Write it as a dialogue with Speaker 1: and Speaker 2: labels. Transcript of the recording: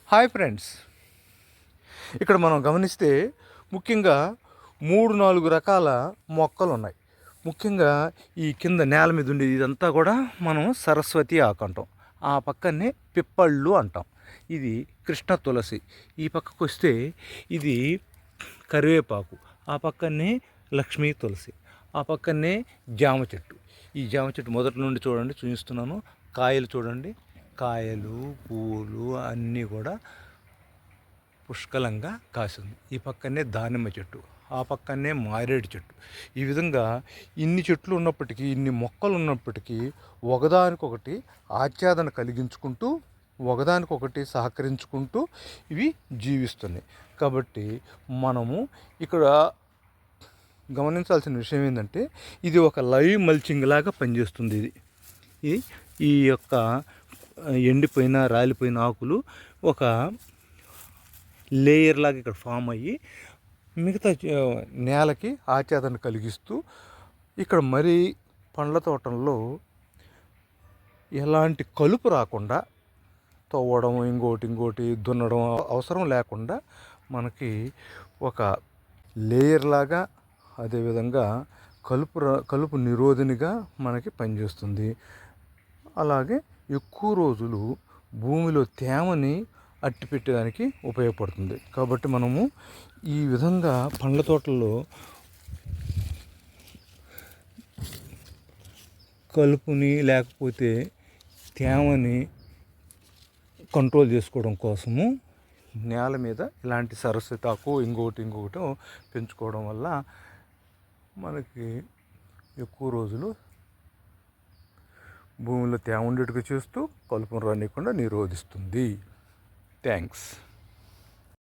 Speaker 1: Hi friends, ఇక్కడ మనం గమనిస్తే ముఖ్యంగా 3-4 రకాల మొక్కలు ఉన్నాయి. ముఖ్యంగా ఈ కింద నేల మీద ఉండేది ఇదంతా కూడా మనం సరస్వతి ఆకు అంటాం. ఆ పక్కనే పిప్పళ్ళు అంటాం. ఇది కృష్ణ తులసి. ఈ పక్కకు వస్తే ఇది కరివేపాకు. ఆ పక్కనే లక్ష్మీ తులసి. ఆ పక్కనే జామ చెట్టు. ఈ జామ చెట్టు మొదటి నుండి చూడండి, చూపిస్తున్నాను. కాయలు చూడండి, కాయలు పువ్వులు అన్నీ కూడా పుష్కలంగా కాసింది. ఈ పక్కనే దానిమ్మ చెట్టు, ఆ పక్కనే మారేడు చెట్టు. ఈ విధంగా ఇన్ని చెట్లు ఉన్నప్పటికీ, ఇన్ని మొక్కలు ఉన్నప్పటికీ ఒకదానికొకటి ఆచ్ఛాదన కలిగించుకుంటూ, ఒకదానికొకటి సహకరించుకుంటూ ఇవి జీవిస్తున్నాయి. కాబట్టి మనము ఇక్కడ గమనించాల్సిన విషయం ఏంటంటే, ఇది ఒక లైవ్ మల్చింగ్ లాగా పనిచేస్తుంది. ఇది ఈ యొక్క ఎండిపోయిన రాలిపోయిన ఆకులు ఒక లేయర్ లాగా ఇక్కడ ఫామ్ అయ్యి మిగతా నేలకి ఆచ్ఛాదన కలిగిస్తూ, ఇక్కడ మరీ పండ్ల తోటల్లో ఎలాంటి కలుపు రాకుండా తవ్వడం, ఇంకోటి దున్నడం అవసరం లేకుండా మనకి ఒక లేయర్ లాగా, అదేవిధంగా కలుపు నిరోధినిగా మనకి పనిచేస్తుంది. అలాగే ఎక్కువ రోజులు భూమిలో తేమని అట్టిపెట్టడానికి ఉపయోగపడుతుంది. కాబట్టి మనము ఈ విధంగా పండ్ల తోటల్లో కలుపుని లేకపోతే తేమని కంట్రోల్ చేసుకోవడం కోసము నేల మీద ఇలాంటి సరస్వతాకు ఇంకొకటి పెంచుకోవడం వల్ల మనకి ఎక్కువ రోజులు భూమిలో తేమ ఉండేట్టుగా చేస్తూ కలుపును రానివ్వకుండా నిరోధిస్తుంది. థ్యాంక్స్.